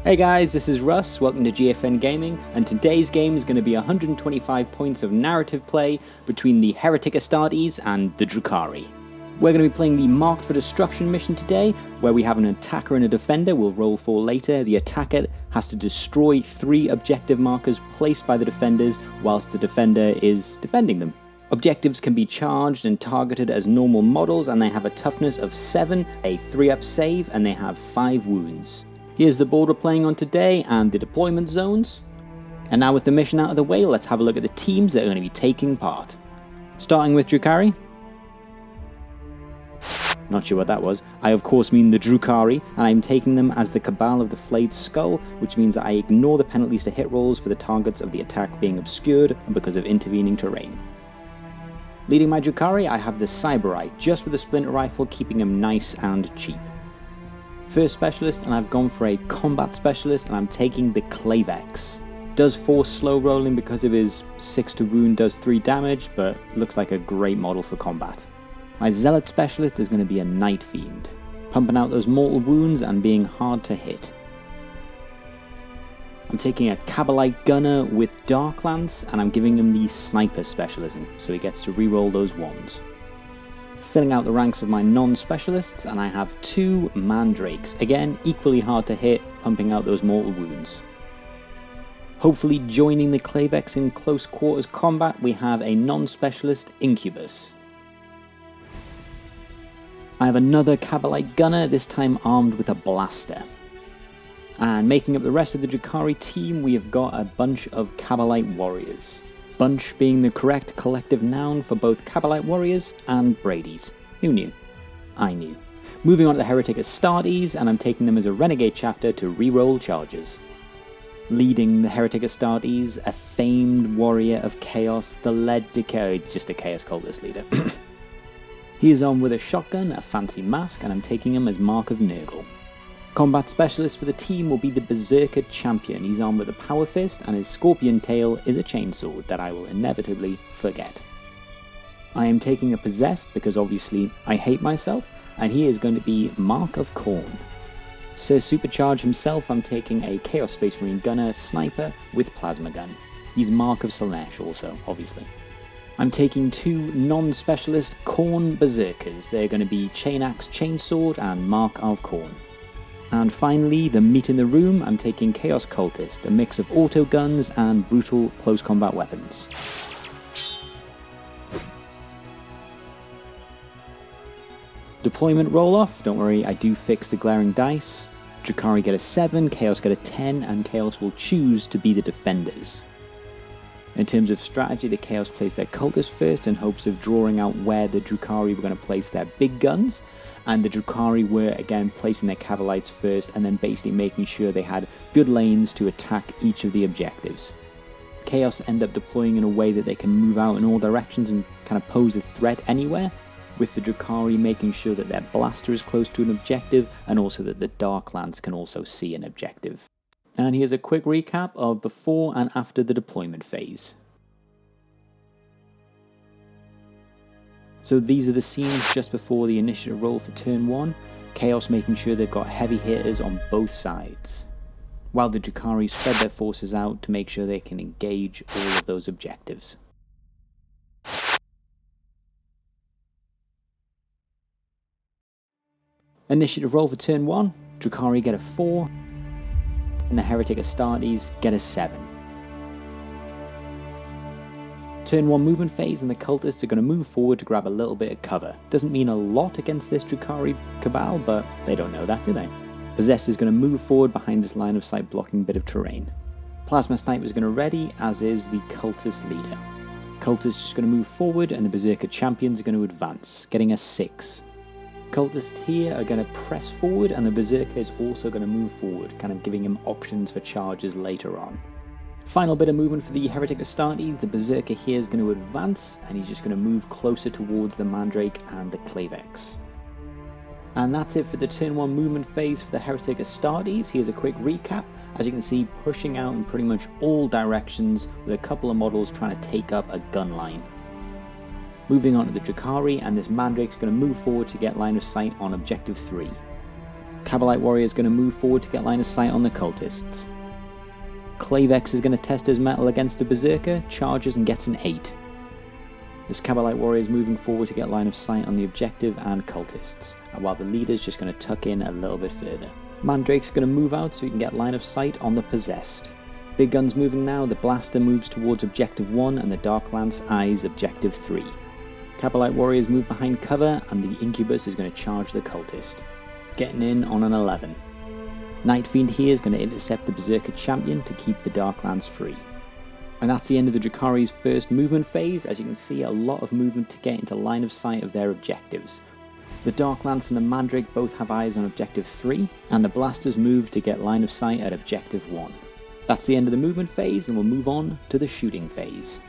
Hey guys, this is Russ, welcome to GFN Gaming, and today's game is going to be 125 points of narrative play between the Heretic Astartes and the Drukhari. We're going to be playing the Marked for Destruction mission today, where we have an attacker and a defender. We'll roll for later. The attacker has to destroy 3 objective markers placed by the defenders whilst the defender is defending them. Objectives can be charged and targeted as normal models, and they have a toughness of 7, a 3-up save, and they have 5 wounds. Here's the board we're playing on today and the deployment zones. And now with the mission out of the way, let's have a look at the teams that are going to be taking part. Starting with Drukhari. Not sure what that was. I of course mean the Drukhari, and I'm taking them as the Cabal of the Flayed Skull, which means that I ignore the penalties to hit rolls for the targets of the attack being obscured because of intervening terrain. Leading my Drukhari, I have the Cyberite, just with a splinter rifle, keeping him nice and cheap. First specialist, and I've gone for a combat specialist, and I'm taking the Chainaxe. Does 4 slow rolling because of his 6 to wound, does 3 damage, but looks like a great model for combat. My Zealot specialist is going to be a Night Fiend, pumping out those mortal wounds and being hard to hit. I'm taking a Cabalite Gunner with Dark Lance, and I'm giving him the Sniper specialism, so he gets to reroll those ones. Filling out the ranks of my non-specialists, and I have 2 Mandrakes, again equally hard to hit, pumping out those mortal wounds. Hopefully joining the Chainaxe in close quarters combat, we have a non-specialist Incubus. I have another Cabalite Gunner, this time armed with a blaster. And making up the rest of the Drukhari team, we have got a bunch of Cabalite Warriors. Bunch being the correct collective noun for both Cabalite Warriors and Brady's. Who knew? I knew. Moving on to the Heretic Astartes, and I'm taking them as a Renegade chapter to reroll charges. Leading the Heretic Astartes, a famed warrior of chaos, the Drukhair. It's just a chaos cultist leader. He is armed with a shotgun, a fancy mask, and I'm taking him as Mark of Nurgle. Combat specialist for the team will be the Berserker champion. He's armed with a Powerfist, and his scorpion tail is a Chainsword that I will inevitably forget. I am taking a Possessed because obviously I hate myself, and he is going to be Mark of Khorne. Sir Supercharge himself, I'm taking a Chaos Space Marine Gunner Sniper with Plasma Gun. He's Mark of Slaanesh also, obviously. I'm taking 2 non-specialist Khorne Berserkers. They're going to be Chainaxe Chainsword and Mark of Khorne. And finally, the meat in the room, I'm taking Chaos Cultist, a mix of autoguns and brutal close combat weapons. Deployment roll-off, don't worry, I do fix the glaring dice. Drukhari get a 7, Chaos get a 10, and Chaos will choose to be the defenders. In terms of strategy, the Chaos plays their Cultist first in hopes of drawing out where the Drukhari were going to place their big guns, and the Drukhari were again placing their Cabalites first and then basically making sure they had good lanes to attack each of the objectives. Chaos end up deploying in a way that they can move out in all directions and kind of pose a threat anywhere, with the Drukhari making sure that their blaster is close to an objective and also that the Dark Lance can also see an objective. And here's a quick recap of before and after the deployment phase. So these are the scenes just before the initiative roll for turn 1, Chaos making sure they've got heavy hitters on both sides, while the Drukhari spread their forces out to make sure they can engage all of those objectives. Initiative roll for turn 1, Drukhari get a 4, and the Heretic Astartes get a 7. Turn 1 movement phase, and the Cultists are going to move forward to grab a little bit of cover. Doesn't mean a lot against this Drukhari Cabal, but they don't know that, do they? Possessed is going to move forward behind this line of sight blocking bit of terrain. Plasma Sniper is going to ready, as is the Cultist leader. Cultist is just going to move forward, and the Berserker champions are going to advance, getting a 6. Cultists here are going to press forward, and the Berserker is also going to move forward, kind of giving him options for charges later on. Final bit of movement for the Heretic Astartes, the Berserker here is going to advance, and he's just going to move closer towards the Mandrake and the Chainaxe. And that's it for the turn 1 movement phase for the Heretic Astartes. Here's a quick recap. As you can see, pushing out in pretty much all directions, with a couple of models trying to take up a gun line. Moving on to the Drukhari, and this Mandrake's going to move forward to get line of sight on objective 3. Cabalite Warrior is going to move forward to get line of sight on the Cultists. Clavex is going to test his metal against the Berserker, charges and gets an 8. This Cabalite Warrior is moving forward to get line of sight on the objective and Cultists, while the leader is just going to tuck in a little bit further. Mandrake's going to move out so he can get line of sight on the Possessed. Big Gun's moving now, the Blaster moves towards Objective 1 and the Dark Lance eyes Objective 3. Cabalite Warriors move behind cover and the Incubus is going to charge the Cultist, getting in on an 11. Night Fiend here is going to intercept the Berserker champion to keep the Dark Lance free. And that's the end of the Drukhari's first movement phase. As you can see, a lot of movement to get into line of sight of their objectives. The Dark Lance and the Mandrake both have eyes on Objective 3, and the Blasters move to get line of sight at Objective 1. That's the end of the movement phase, and we'll move on to the shooting phase.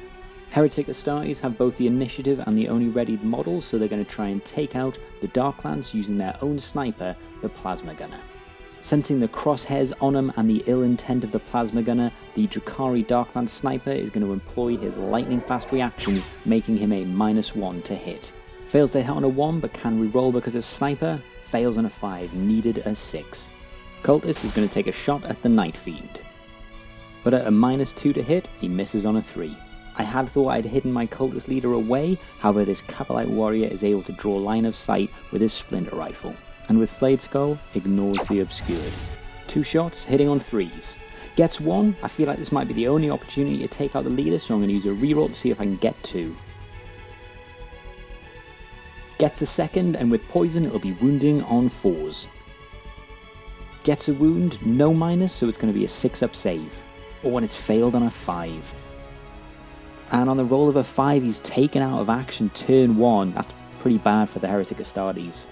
Heretic Astartes have both the initiative and the only readied models, so they're going to try and take out the Dark Lance using their own sniper, the Plasma Gunner. Sensing the crosshairs on him and the ill intent of the Plasma Gunner, the Drukhari Dark Lance Sniper is going to employ his lightning fast reactions, making him a -1 to hit. Fails to hit on a 1 but can reroll because of Sniper, fails on a 5, needed a 6. Cultist is going to take a shot at the Night Fiend. But at a -2 to hit, he misses on a 3. I had thought I'd hidden my Cultist leader away, however this Cabalite Warrior is able to draw line of sight with his Splinter Rifle, and with Flayed Skull, ignores the Obscured. 2 shots, hitting on 3s. Gets 1, I feel like this might be the only opportunity to take out the leader, so I'm going to use a reroll to see if I can get 2. Gets a 2nd, and with poison it'll be wounding on 4s. Gets a wound, no minus, so it's going to be a 6-up save. Or when it's failed on a 5. And on the roll of a 5, he's taken out of action turn 1. That's pretty bad for the Heretic Astartes.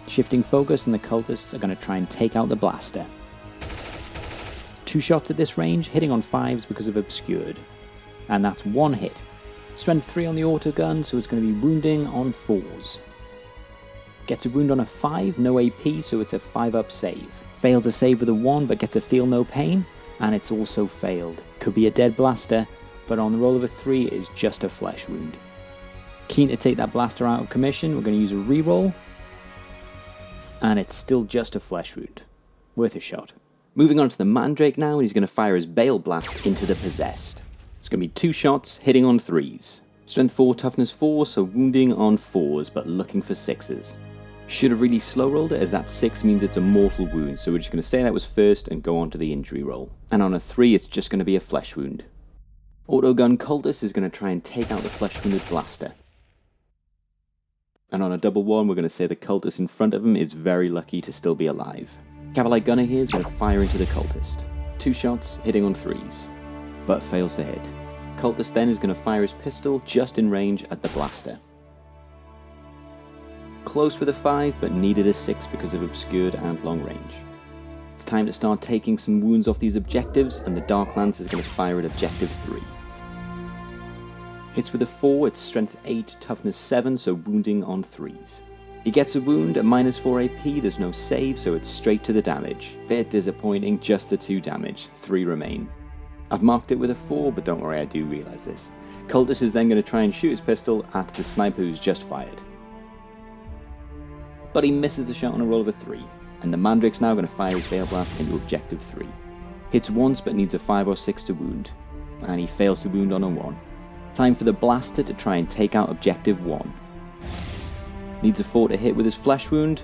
Shifting focus, and the Cultists are going to try and take out the Blaster. 2 shots at this range, hitting on 5s because of Obscured. And that's 1 hit. Strength 3 on the Autogun, so it's going to be wounding on 4s. Gets a wound on a 5, no AP, so it's a 5-up save. Fails a save with a 1, but gets a feel no pain, and it's also failed. Could be a dead Blaster, but on the roll of a 3 it is just a flesh wound. Keen to take that Blaster out of commission, we're going to use a reroll. And it's still just a flesh wound. Worth a shot. Moving on to the Mandrake now, and he's going to fire his Bale Blast into the Possessed. It's going to be 2 shots, hitting on 3s. Strength 4, Toughness 4, so wounding on 4s, but looking for 6s. Should have really slow rolled it, as that 6 means it's a mortal wound, so we're just going to say that was first and go on to the injury roll. And on a 3, it's just going to be a flesh wound. Autogun Cultist is going to try and take out the flesh wounded Blaster. And on a double 1, we're going to say the Cultist in front of him is very lucky to still be alive. Cabalite Gunner here is going to fire into the Cultist. 2 shots, hitting on 3s, but fails to hit. Cultist then is going to fire his pistol just in range at the Blaster. Close with a 5, but needed a 6 because of Obscured and long range. It's time to start taking some wounds off these objectives, and the Dark Lance is going to fire at Objective 3. Hits with a 4, it's Strength 8, Toughness 7, so wounding on 3s. He gets a wound at -4 AP, there's no save, so it's straight to the damage. Bit disappointing, just the 2 damage, 3 remain. I've marked it with a 4, but don't worry, I do realise this. Cultist is then going to try and shoot his pistol at the sniper who's just fired. But he misses the shot on a roll of a 3, and the Mandrake's now going to fire his Bale Blast into Objective 3. Hits once but needs a 5 or 6 to wound, and he fails to wound on a 1. Time for the Blaster to try and take out Objective 1. Needs a 4 to hit with his flesh wound,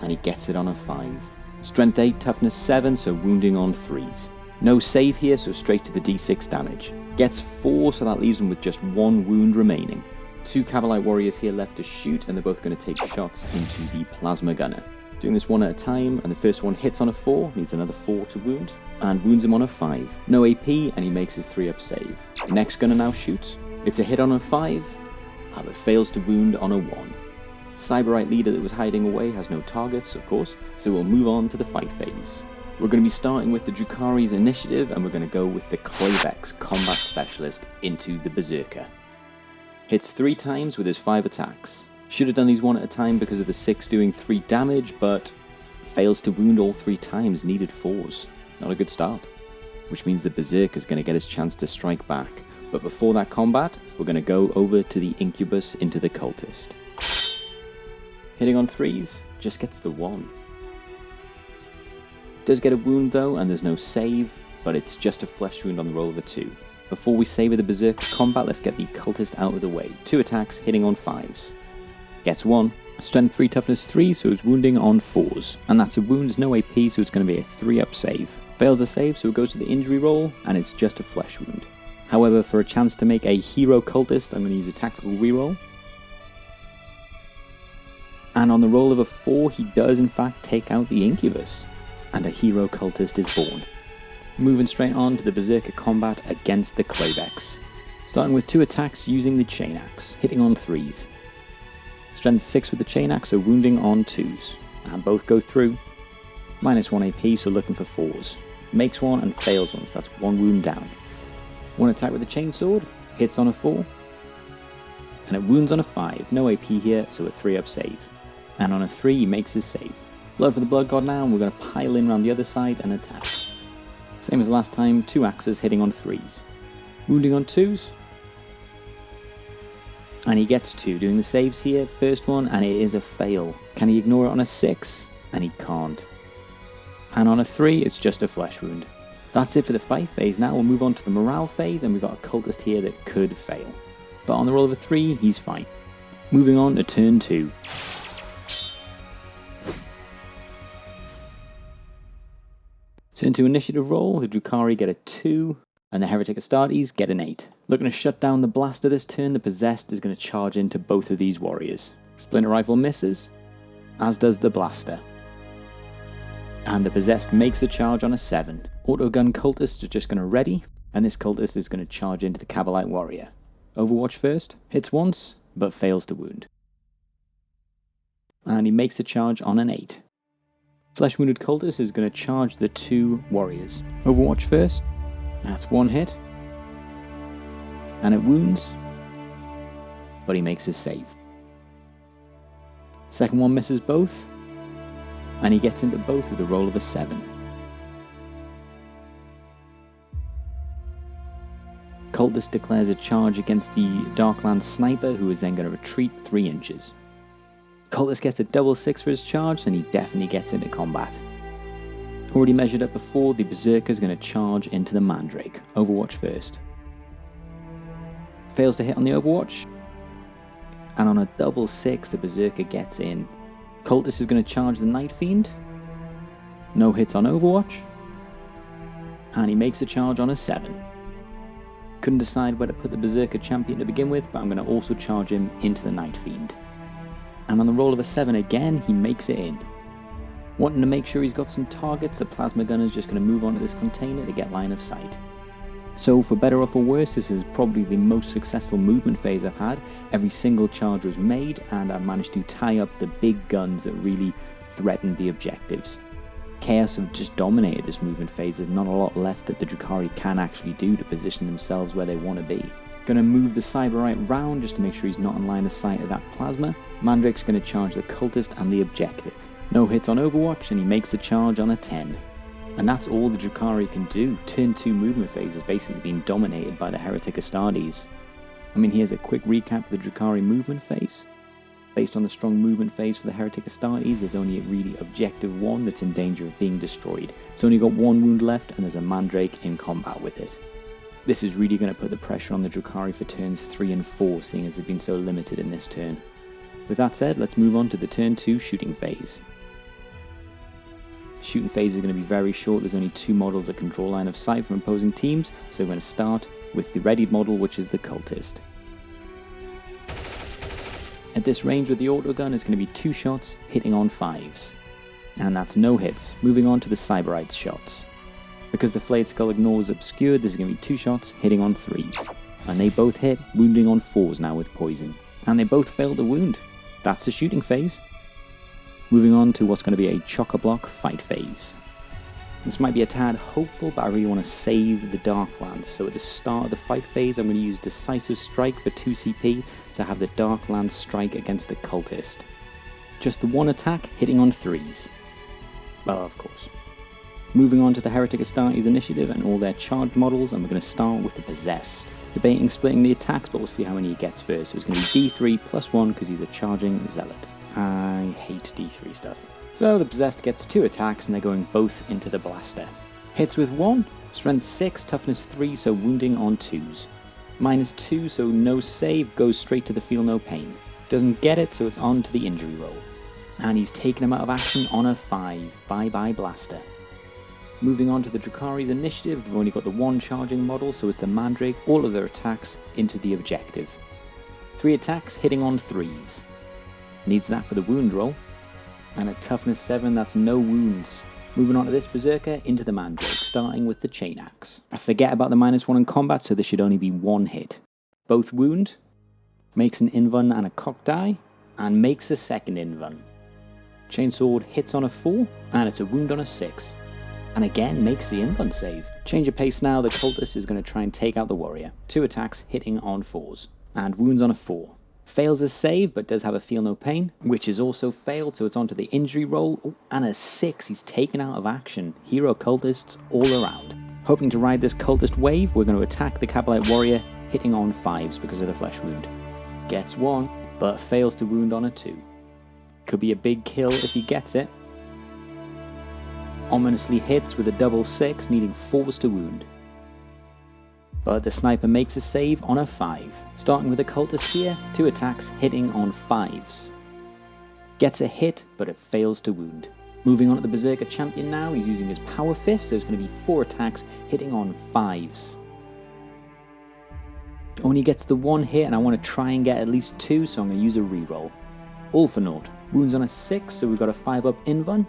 and he gets it on a 5. Strength 8, Toughness 7, so wounding on 3s. No save here, so straight to the d6 damage. Gets 4, so that leaves him with just 1 wound remaining. 2 Cabalite Warriors here left to shoot, and they're both going to take shots into the Plasma Gunner. Doing this one at a time, and the first one hits on a 4, needs another 4 to wound, and wounds him on a 5. No AP, and he makes his 3-up save. The next gunner now shoots. It's a hit on a 5, but fails to wound on a 1. Cyberite leader that was hiding away has no targets, of course, so we'll move on to the fight phase. We're going to be starting with the Drukhari's initiative, and we're going to go with the Clavex combat specialist into the Berserker. Hits 3 times with his 5 attacks. Should have done these one at a time because of the 6 doing 3 damage, but fails to wound all 3 times, needed 4s. Not a good start. Which means the Berserker is going to get his chance to strike back. But before that combat, we're going to go over to the Incubus into the Cultist. Hitting on 3s, just gets the 1. Does get a wound though, and there's no save, but it's just a flesh wound on the roll of a 2. Before we savour the Berserker combat, let's get the Cultist out of the way. 2 attacks, hitting on 5s. Gets 1. Strength 3, toughness 3, so it's wounding on 4s. And that's a wound, there's no AP, so it's going to be a 3-up save. Fails the save, so it goes to the injury roll, and it's just a flesh wound. However, for a chance to make a hero Cultist, I'm going to use a tactical reroll. And on the roll of a 4, he does in fact take out the Incubus. And a hero Cultist is born. Moving straight on to the Berserker combat against the Clavex. Starting with 2 attacks using the Chainaxe, hitting on 3s. Strength 6 with the Chainaxe, so wounding on 2s. And both go through. Minus 1 AP, so looking for 4s. Makes 1 and fails 1, so that's 1 wound down. 1 attack with the Chainsword, hits on a 4. And it wounds on a 5, no AP here, so a 3-up save. And on a 3 he makes his save. Blood for the Blood God now, and we're going to pile in around the other side and attack. Same as last time, 2 axes hitting on 3s. Wounding on 2s. And he gets 2, doing the saves here. First one, and it is a fail. Can he ignore it on a 6? And he can't. And on a 3, it's just a flesh wound. That's it for the fight phase. Now we'll move on to the morale phase, and we've got a Cultist here that could fail. But on the roll of a 3, he's fine. Moving on to turn 2. Turn 2 initiative roll, the Drukhari get a 2, and the Heretic Astartes get an 8. Looking to shut down the blaster this turn, the Possessed is going to charge into both of these warriors. Splinter Rifle misses, as does the blaster. And the Possessed makes a charge on a 7. Autogun Cultist is just going to ready, and this Cultist is going to charge into the Cabalite warrior. Overwatch first, hits once, but fails to wound. And he makes a charge on an 8. Flesh Wounded Cultist is going to charge the 2 warriors. Overwatch first, that's 1 hit. And it wounds, but he makes his save. Second one misses both, and he gets into both with a roll of a 7. Cultist declares a charge against the Darkland Sniper, who is then going to retreat 3 inches. Cultist gets a double 6 for his charge, and he definitely gets into combat. Already measured up before, the Berserker is going to charge into the Mandrake. Overwatch first. Fails to hit on the Overwatch, and on a double 6, the Berserker gets in. Cultist is going to charge the Night Fiend. No hits on Overwatch, and he makes a charge on a 7. Couldn't decide where to put the Berserker champion to begin with, but I'm going to also charge him into the Night Fiend. And on the roll of a 7 again, he makes it in. Wanting to make sure he's got some targets, the Plasma Gunner is just going to move onto this container to get line of sight. So for better or for worse, this is probably the most successful movement phase I've had. Every single charge was made, and I managed to tie up the big guns that really threatened the objectives. Chaos have just dominated this movement phase. There's not a lot left that the Drukhari can actually do to position themselves where they want to be. Going to move the Cyberite round just to make sure he's not in line of sight of that plasma. Mandrake's going to charge the Cultist and the objective. No hits on Overwatch, and he makes the charge on a 10. And that's all the Drukhari can do. Turn 2 movement phase has basically been dominated by the Heretic Astartes. I mean, here's a quick recap of the Drukhari movement phase. Based on the strong movement phase for the Heretic Astartes, there's only a really objective 1 that's in danger of being destroyed. It's only got 1 wound left, and there's a Mandrake in combat with it. This is really going to put the pressure on the Drukhari for turns 3 and 4, seeing as they've been so limited in this turn. With that said, let's move on to the turn 2 shooting phase. Shooting phase is going to be very short. There's only 2 models that can draw line of sight from opposing teams, so we're going to start with the readied model, which is the Cultist. At this range with the autogun, it's going to be 2 shots hitting on 5s. And that's no hits. Moving on to the Cyberite's shots. Because the Flayed Skull ignores obscured, there's going to be 2 shots hitting on 3s. And they both hit, wounding on 4s now with poison. And they both fail to wound. That's the shooting phase. Moving on to what's going to be a chock-a-block fight phase. This might be a tad hopeful, but I really want to save the Darklands. So at the start of the fight phase, I'm going to use Decisive Strike for 2 CP to have the Darklands strike against the Cultist. Just the 1 attack hitting on 3s. Well, of course. Moving on to the Heretic Astartes initiative and all their charged models, and we're going to start with the Possessed. Debating splitting the attacks, but we'll see how many he gets first. So it's going to be D3 plus 1 because he's a charging Zealot. I hate D3 stuff. So the Possessed gets 2 attacks and they're going both into the Blaster. Hits with 1, strength 6, toughness 3, so wounding on 2s. -2, so no save, goes straight to the feel no pain. Doesn't get it, so it's on to the injury roll. And he's taken him out of action on a 5. Bye bye Blaster. Moving on to the Drukhari's initiative, they've only got the 1 charging model, so it's the Mandrake, all of their attacks into the objective. 3 attacks hitting on 3s. Needs that for the wound roll. And a toughness 7, that's no wounds. Moving on to this Berserker, into the Mandrake, starting with the Chainaxe. I forget about the -1 in combat, so this should only be 1 hit. Both wound, makes an invuln and a cock die, and makes a second invuln. Chainsword hits on a 4, and it's a wound on a 6. And again makes the invuln save. Change of pace now, the Cultist is going to try and take out the warrior. 2 attacks hitting on 4s, and wounds on a 4. Fails his save, but does have a feel no pain, which is also failed, so it's onto the injury roll. Oh, and a 6, he's taken out of action. Hero Cultists all around. Hoping to ride this Cultist wave, we're going to attack the Cabalite warrior, hitting on 5s because of the flesh wound. Gets 1, but fails to wound on a 2. Could be a big kill if he gets it. Ominously hits with a double 6, needing 4s to wound. But the sniper makes a save on a 5. Starting with the Cultist here, 2 attacks hitting on 5s. Gets a hit, but it fails to wound. Moving on to the Berserker champion now, he's using his Powerfist, so it's going to be 4 attacks hitting on 5s. Only gets the 1 hit, and I want to try and get at least 2, so I'm going to use a reroll. All for naught. Wounds on a 6, so we've got a 5-up invuln.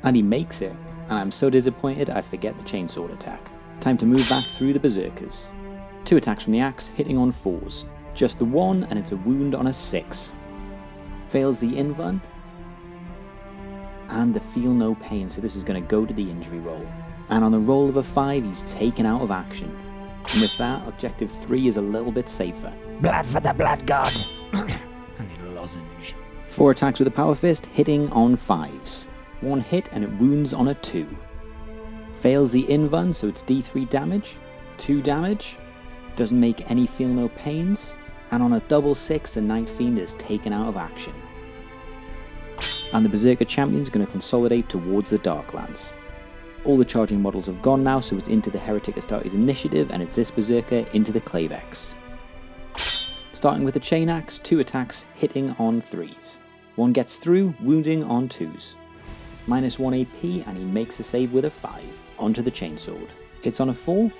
And he makes it, and I'm so disappointed I forget the Chainsword attack. Time to move back through the Berserkers. 2 attacks from the axe, hitting on 4s. Just the 1, and it's a wound on a 6. Fails the invuln. And the feel no pain, so this is going to go to the injury roll. And on the roll of a 5, he's taken out of action. And with that, objective 3 is a little bit safer. Blood for the blood god. I need a lozenge. 4 attacks with a Power Fist, hitting on 5s. 1 hit and it wounds on a 2. Fails the invuln, so it's D3 damage. 2 damage. Doesn't make any feel no pains. And on a double 6, the Night Fiend is taken out of action. And the Berserker champion is going to consolidate towards the Darklands. All the charging models have gone now, so it's into the Heretic Astartes initiative, and it's this Berserker into the Clavex. Starting with the Chainaxe, 2 attacks hitting on 3s. 1 gets through, wounding on 2s. -1 AP, and he makes a save with a 5. Onto the Chainsword. Hits on a 4,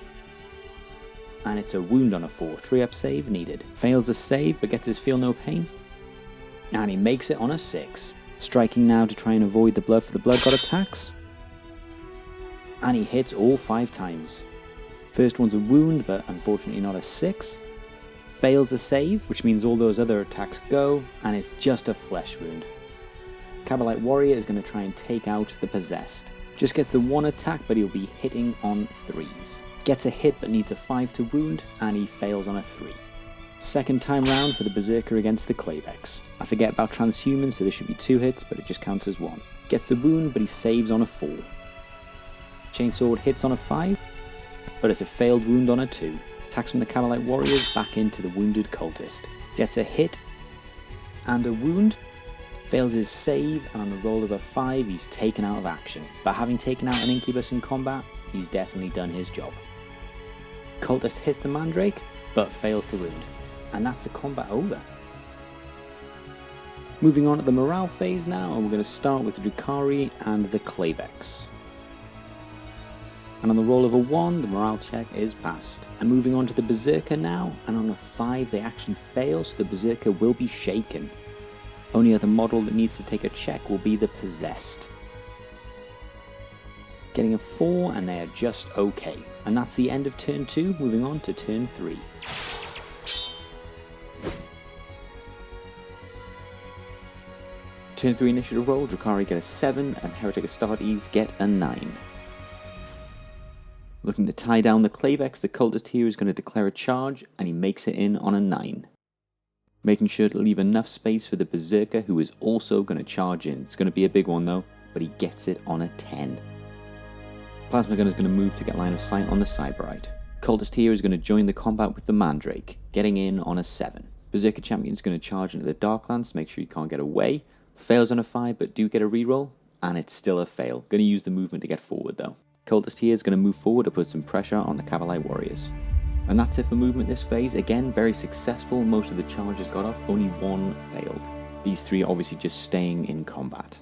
and it's a wound on a 4. 3-up save needed. Fails the save, but gets his feel no pain. And he makes it on a 6. Striking now to try and avoid the blood for the blood god attacks. And he hits all 5 times. First one's a wound, but unfortunately not a 6. Fails the save, which means all those other attacks go, and it's just a flesh wound. Cabalite warrior is going to try and take out the Possessed. Just gets the 1 attack, but he'll be hitting on 3s. Gets a hit, but needs a 5 to wound, and he fails on a 3. Second time round for the Berserker against the Clavex. I forget about Transhuman, so this should be 2 hits, but it just counts as 1. Gets the wound, but he saves on a 4. Chainsword hits on a 5, but it's a failed wound on a 2. Attacks from the Cabalite warriors back into the wounded Cultist. Gets a hit and a wound. Fails his save, and on the roll of a 5, he's taken out of action. But having taken out an Incubus in combat, he's definitely done his job. Cultist hits the Mandrake, but fails to wound. And that's the combat over. Moving on to the morale phase now, and we're going to start with the Drukhari and the Clavex. And on the roll of a 1, the morale check is passed. And moving on to the Berserker now, and on a 5 they actually fail, so the Berserker will be shaken. Only other model that needs to take a check will be the Possessed. Getting a 4, and they are just okay. And that's the end of turn 2, moving on to turn 3. Turn 3 initiative roll, Drukhari get a 7, and Heretic Astartes get a 9. Looking to tie down the Clavex, the Cultist here is going to declare a charge, and he makes it in on a 9. Making sure to leave enough space for the Berserker, who is also going to charge in. It's going to be a big one though, but he gets it on a 10. Plasma Gun is going to move to get line of sight on the Cyberite. Cultist here is going to join the combat with the Mandrake, getting in on a 7. Berserker Champion's going to charge into the Darklands to make sure he can't get away. Fails on a 5, but do get a reroll, and it's still a fail. Going to use the movement to get forward though. Cultist here is going to move forward to put some pressure on the Cavalite Warriors. And that's it for movement this phase. Again, very successful. Most of the charges got off, only one failed. These three are obviously just staying in combat.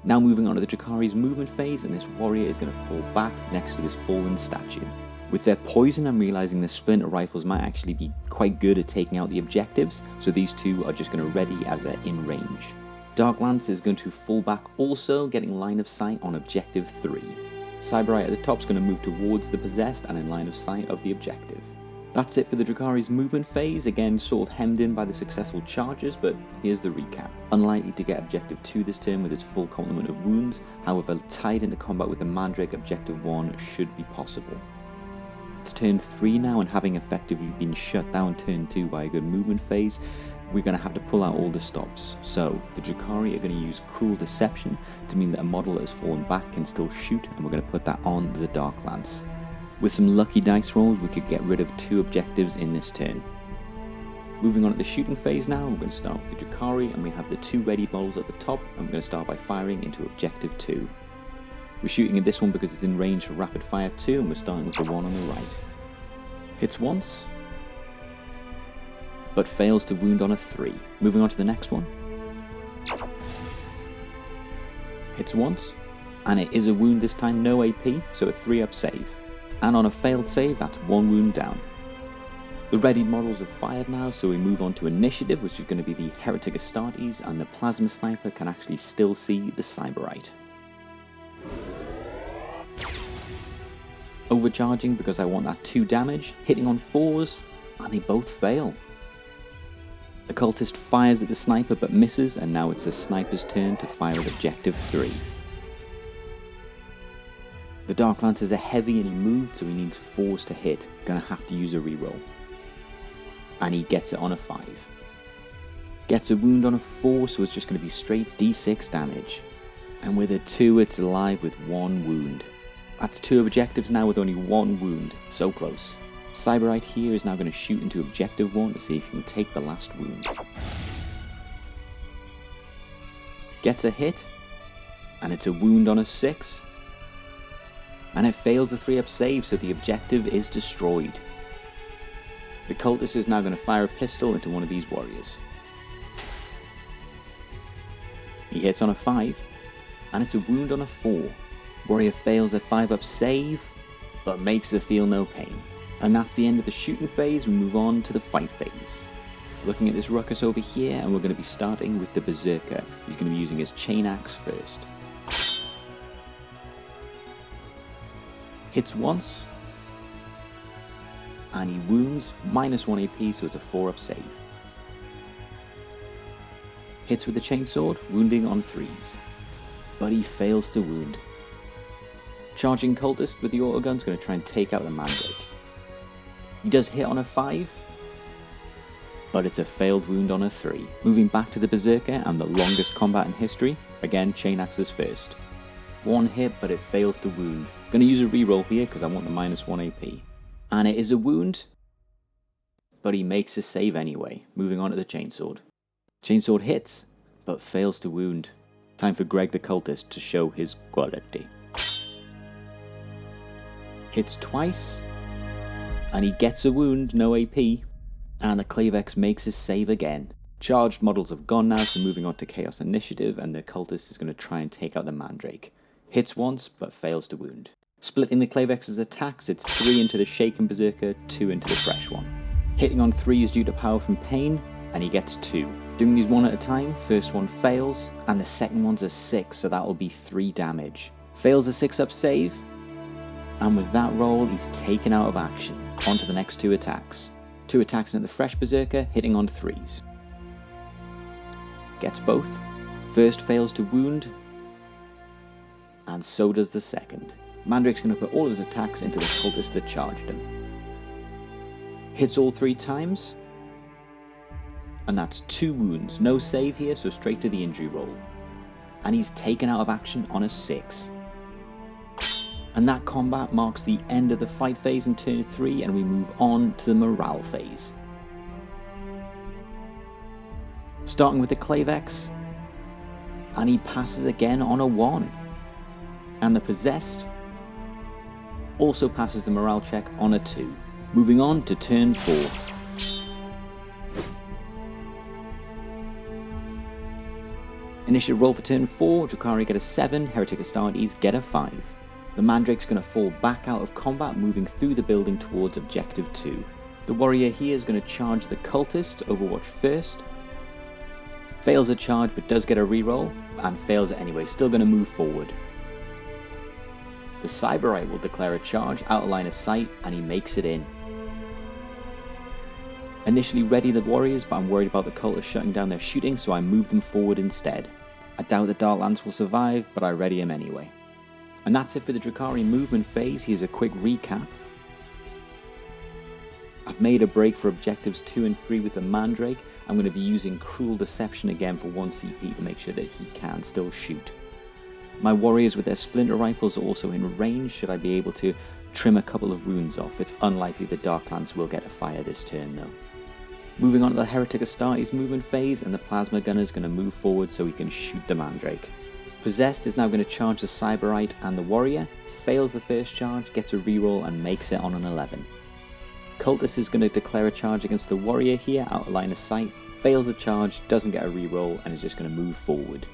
Now moving on to the Drukhari's movement phase, and this warrior is going to fall back next to this fallen statue. With their poison, I'm realizing the splinter rifles might actually be quite good at taking out the objectives, so these two are just going to ready as they're in range. Darklance is going to fall back also, getting line of sight on objective 3. Cyberite at the top is going to move towards the possessed and in line of sight of the objective. That's it for the Drukhari's movement phase, again sort of hemmed in by the successful charges, but here's the recap. Unlikely to get objective 2 this turn with its full complement of wounds, however tied into combat with the Mandrake, objective 1 should be possible. It's turn 3 now, and having effectively been shut down turn 2 by a good movement phase, we're going to have to pull out all the stops. So the Drukhari are going to use Cruel Deception to mean that a model that has fallen back can still shoot, and we're going to put that on the Darklance. With some lucky dice rolls, we could get rid of 2 objectives in this turn. Moving on to the shooting phase now, we're going to start with the Drukhari, and we have the 2 ready models at the top, and we're going to start by firing into objective 2. We're shooting at this one because it's in range for rapid fire 2, and we're starting with the one on the right. Hits once, but fails to wound on a 3. Moving on to the next one. Hits once, and it is a wound this time, no AP, so a 3-up save. And on a failed save, that's 1 wound down. The readied models have fired now, so we move on to initiative, which is going to be the Heretic Astartes, and the Plasma Sniper can actually still see the Cyberite. Overcharging because I want that 2 damage, hitting on 4s, and they both fail. The Cultist fires at the Sniper but misses, and now it's the Sniper's turn to fire at objective 3. The Darklance is a heavy and he moved, so he needs 4s to hit. Gonna have to use a reroll. And he gets it on a 5. Gets a wound on a 4, so it's just gonna be straight D6 damage. And with a 2, it's alive with 1 wound. That's 2 objectives now with only 1 wound. So close. Cyberite here is now going to shoot into objective 1 to see if he can take the last wound. Gets a hit, and it's a wound on a 6. And it fails the 3-up save, so the objective is destroyed. The Cultist is now going to fire a pistol into one of these warriors. He hits on a 5, and it's a wound on a 4. Warrior fails a 5-up save, but makes it feel no pain. And that's the end of the shooting phase. We move on to the fight phase. Looking at this ruckus over here, and we're going to be starting with the Berserker. He's going to be using his Chainaxe first. Hits once, and he wounds, -1 AP, so it's a 4-up save. Hits with the Chainsword, wounding on 3s, but he fails to wound. Charging Cultist with the Autogun is going to try and take out the Mandrake. He does hit on a 5, but it's a failed wound on a 3. Moving back to the Berserker and the longest combat in history, again Chainaxe is first. 1 hit, but it fails to wound. Gonna use a reroll here because I want the -1 AP. And it is a wound, but he makes a save anyway. Moving on to the Chainsword. Chainsword hits, but fails to wound. Time for Greg the Cultist to show his quality. Hits twice, and he gets a wound, no AP, and the Clavex makes his save again. Charged models have gone now, so moving on to Chaos Initiative, and the Cultist is going to try and take out the Mandrake. Hits once, but fails to wound. Splitting the Clavex's attacks, it's 3 into the Shaken Berserker, 2 into the Fresh one. Hitting on 3 is due to Power from Pain, and he gets 2. Doing these one at a time, first one fails, and the second one's a 6, so that will be 3 damage. Fails a 6-up save, and with that roll, he's taken out of action. On to the next 2 attacks. 2 attacks into the Fresh Berserker, hitting on 3s. Gets both. First fails to wound, and so does the second. Mandrake's going to put all of his attacks into the Cultist that charged him. Hits all 3 times, and that's 2 wounds. No save here, so straight to the injury roll. And he's taken out of action on a 6. And that combat marks the end of the fight phase in turn 3, and we move on to the morale phase. Starting with the Clavex, and he passes again on a 1. And the Possessed also passes the morale check on a 2. Moving on to turn 4. Initiative roll for turn 4, Drukhari get a 7, Heretic Astartes get a 5. The Mandrake's going to fall back out of combat, moving through the building towards Objective 2. The Warrior here is going to charge the Cultist, Overwatch first. Fails a charge but does get a reroll, and fails it anyway, still going to move forward. The Cyberite will declare a charge, out of line of sight, and he makes it in. Initially ready the Warriors, but I'm worried about the Cultists shutting down their shooting, so I move them forward instead. I doubt the Dark Lance will survive, but I ready him anyway. And that's it for the Drukhari movement phase. Here's a quick recap. I've made a break for objectives 2 and 3 with the Mandrake. I'm going to be using Cruel Deception again for 1 CP to make sure that he can still shoot. My Warriors with their Splinter Rifles are also in range, should I be able to trim a couple of wounds off. It's unlikely the Dark Lance will get a fire this turn though. Moving on to the Heretic Astartes movement phase, and the Plasma Gunner is going to move forward so he can shoot the Mandrake. Possessed is now going to charge the Cyberite and the Warrior, fails the first charge, gets a reroll and makes it on an 11. Cultist is going to declare a charge against the Warrior here, out of line of sight, fails the charge, doesn't get a reroll, and is just going to move forward.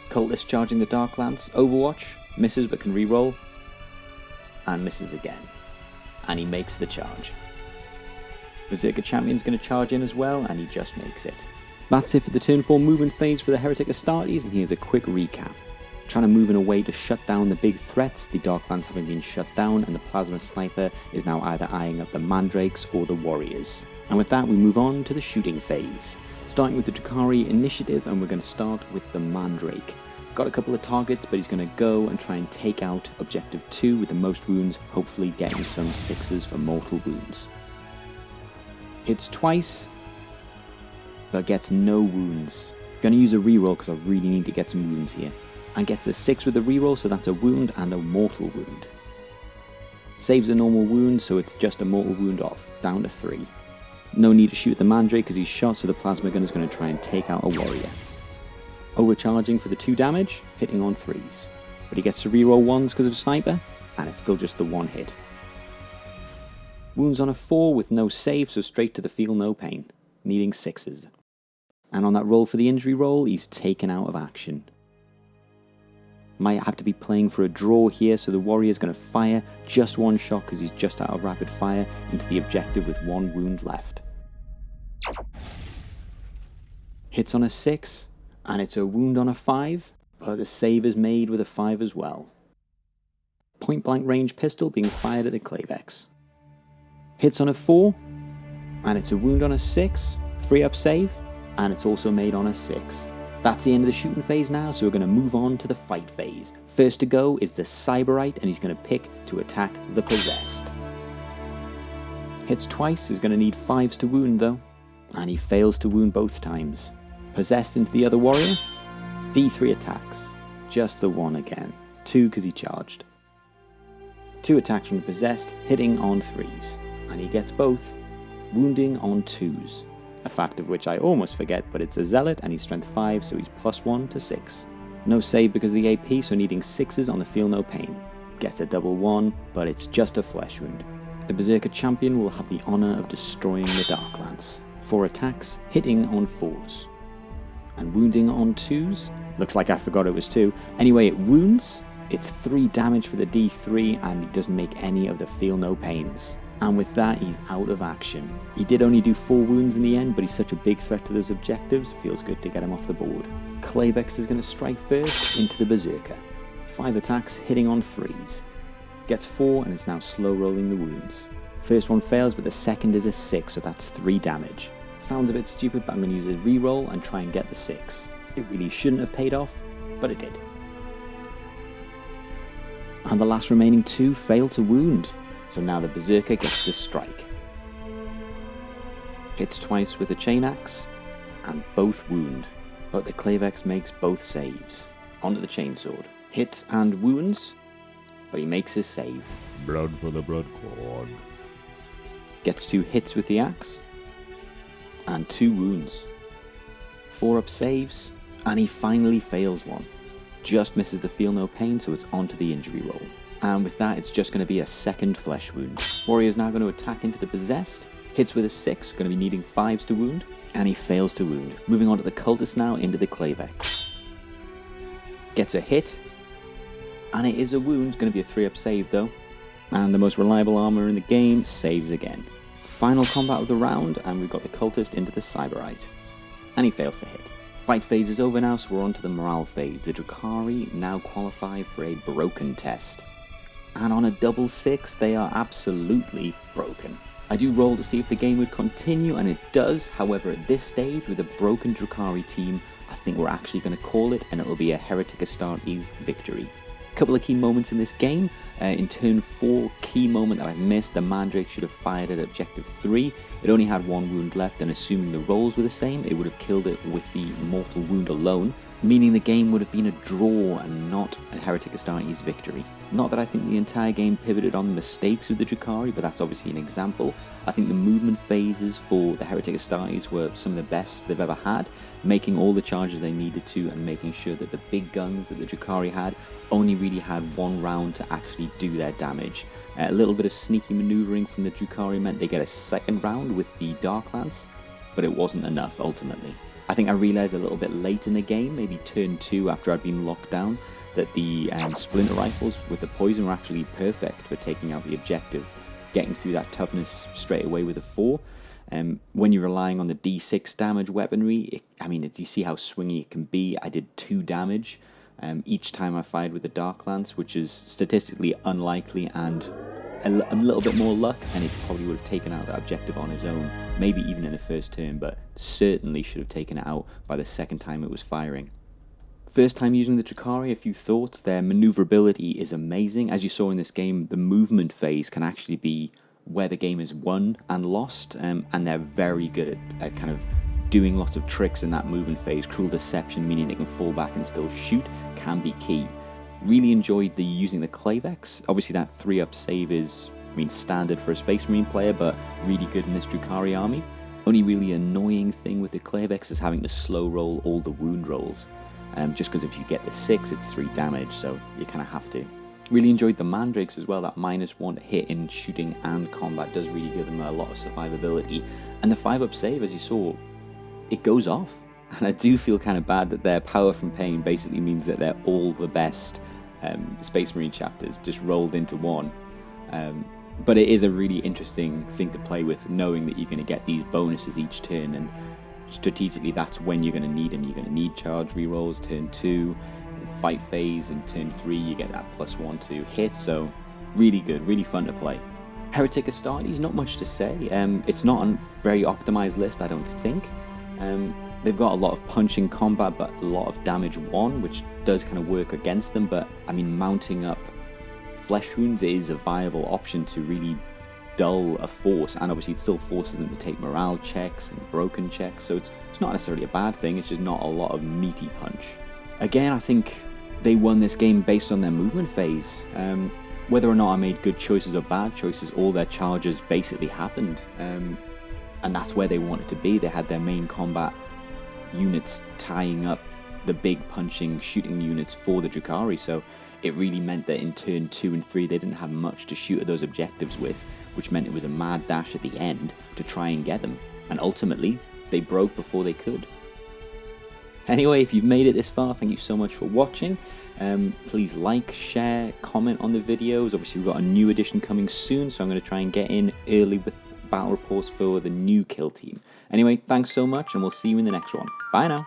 Cultist charging the Dark Lance, Overwatch, misses but can reroll, and misses again. And he makes the charge. Berserker Champion is going to charge in as well, and he just makes it. That's it for the turn 4 movement phase for the Heretic Astartes, and here's a quick recap. Trying to move in a way to shut down the big threats, the Dark Lance having been shut down, and the Plasma Sniper is now either eyeing up the Mandrakes or the Warriors. And with that we move on to the shooting phase. Starting with the Drukhari initiative, and we're going to start with the Mandrake. Got a couple of targets, but he's going to go and try and take out Objective 2 with the most wounds, hopefully getting some 6s for mortal wounds. Hits twice, but gets no wounds. Going to use a reroll because I really need to get some wounds here. And gets a 6 with a reroll, so that's a wound and a mortal wound. Saves a normal wound, so it's just a mortal wound off, down to 3. No need to shoot the Mandrake because he's shot, so the Plasma Gun is going to try and take out a Warrior. Overcharging for the 2 damage, hitting on 3s. But he gets to reroll 1s because of Sniper, and it's still just the 1 hit. Wounds on a 4 with no save, so straight to the feel no pain, needing 6s. And on that roll for the injury roll, he's taken out of action. Might have to be playing for a draw here, so the Warrior is going to fire just 1 shot because he's just out of rapid fire into the objective with 1 wound left. Hits on a 6, and it's a wound on a 5, but the save is made with a 5 as well. Point blank range pistol being fired at the Clavex. Hits on a 4, and it's a wound on a 6, 3-up save, and it's also made on a 6. That's the end of the shooting phase now, so we're going to move on to the fight phase. First to go is the Cyberite, and he's going to pick to attack the Possessed. Hits twice, is going to need 5s to wound though, and he fails to wound both times. Possessed into the other Warrior, D3 attacks, just the 1 again, 2 because he charged. 2 attacks from the Possessed, hitting on 3s, and he gets both, wounding on 2s. A fact of which I almost forget, but it's a Zealot and he's strength 5, so he's +1 to 6. No save because of the AP, so needing 6s on the feel no pain. Gets a double 1, but it's just a flesh wound. The Berserker Champion will have the honour of destroying the Dark Lance. 4 attacks, hitting on 4s. And wounding on 2s. Looks like I forgot it was 2. Anyway, it wounds. It's 3 damage for the D3, and he doesn't make any of the feel no pains. And with that, he's out of action. He did only do 4 wounds in the end, but he's such a big threat to those objectives, feels good to get him off the board. Clavex is going to strike first into the Berserker. 5 attacks, hitting on 3s. Gets 4, and is now slow rolling the wounds. First one fails, but the second is a 6, so that's 3 damage. Sounds a bit stupid, but I'm going to use a reroll and try and get the 6. It really shouldn't have paid off, but it did. And the last remaining 2 fail to wound. So now the Berserker gets to strike. Hits twice with the Chainaxe, and both wound. But the Clavex makes both saves. Onto the Chainsword. Hits and wounds, but he makes his save. Blood for the blood cord. Gets 2 hits with the axe, and 2 wounds. 4-up saves, and he finally fails one. Just misses the feel no pain, so it's onto the injury roll. And with that, it's just going to be a second flesh wound. Warrior's now going to attack into the possessed, hits with a 6, going to be needing 5s to wound, and he fails to wound. Moving on to the cultist now, into the Clavex. Gets a hit, and it is a wound, going to be a 3-up save though. And the most reliable armor in the game saves again. Final combat of the round, and we've got the cultist into the Cyberite. And he fails to hit. Fight phase is over now, so we're on to the morale phase. The Drukhari now qualify for a broken test. And on a double 6, they are absolutely broken. I do roll to see if the game would continue, and it does. However, at this stage, with a broken Drukhari team, I think we're actually going to call it, and it will be a Heretic Astartes victory. A couple of key moments in this game. In turn 4, key moment that I missed, the Mandrake should have fired at objective 3. It only had 1 wound left, and assuming the rolls were the same, it would have killed it with the mortal wound alone, meaning the game would have been a draw and not a Heretic Astartes victory. Not that I think the entire game pivoted on the mistakes of the Drukhari, but that's obviously an example. I think the movement phases for the Heretic Astartes were some of the best they've ever had, making all the charges they needed to and making sure that the big guns that the Drukhari had only really had 1 round to actually do their damage. A little bit of sneaky maneuvering from the Drukhari meant they get a 2nd round with the Dark Lance, but it wasn't enough ultimately. I think I realised a little bit late in the game, maybe turn 2 after I'd been locked down, that the splinter rifles with the poison were actually perfect for taking out the objective, getting through that toughness straight away with a 4. When you're relying on the D6 damage weaponry, you see how swingy it can be. I did 2 damage each time I fired with the Dark Lance, which is statistically unlikely, and a little bit more luck, and it probably would have taken out that objective on his own, maybe even in the first turn, but certainly should have taken it out by the 2nd time it was firing. First time using the Drukhari, a few thoughts. Their maneuverability is amazing. As you saw in this game, the movement phase can actually be where the game is won and lost, and they're very good at kind of doing lots of tricks in that movement phase. Cruel Deception, meaning they can fall back and still shoot, can be key. Really enjoyed using the Clavex. Obviously that 3-up save is, standard for a Space Marine player, but really good in this Drukhari army. Only really annoying thing with the Clavex is having to slow roll all the wound rolls. Just because if you get the 6, it's 3 damage, so you kind of have to. Really enjoyed the Mandrakes as well. That -1 hit in shooting and combat does really give them a lot of survivability. And the 5-up save, as you saw, it goes off. And I do feel kind of bad that their power from pain basically means that they're all the best Space Marine chapters just rolled into one. But it is a really interesting thing to play with, knowing that you're going to get these bonuses each turn, and strategically that's when you're going to need them. You're going to need charge rerolls turn 2, fight phase, and turn 3 you get that +1 to hit, so really good, really fun to play. Heretic Astartes, not much to say. It's not a very optimized list, I don't think. They've got a lot of punching combat, but a lot of damage 1, which does kind of work against them, but mounting up flesh wounds is a viable option to really dull a force, and obviously it still forces them to take morale checks and broken checks, so it's not necessarily a bad thing, it's just not a lot of meaty punch. Again, I think they won this game based on their movement phase. Whether or not I made good choices or bad choices, all their charges basically happened, and that's where they wanted to be. They had their main combat units tying up the big punching shooting units for the Drukhari, so it really meant that in turn 2 and 3 they didn't have much to shoot at those objectives with, which meant it was a mad dash at the end to try and get them, and ultimately they broke before they could. Anyway, if you've made it this far, thank you so much for watching. Please like, share, comment on the videos. Obviously we've got a new edition coming soon, so I'm going to try and get in early with battle reports for the new kill team. Anyway, thanks so much, and we'll see you in the next one. Bye now.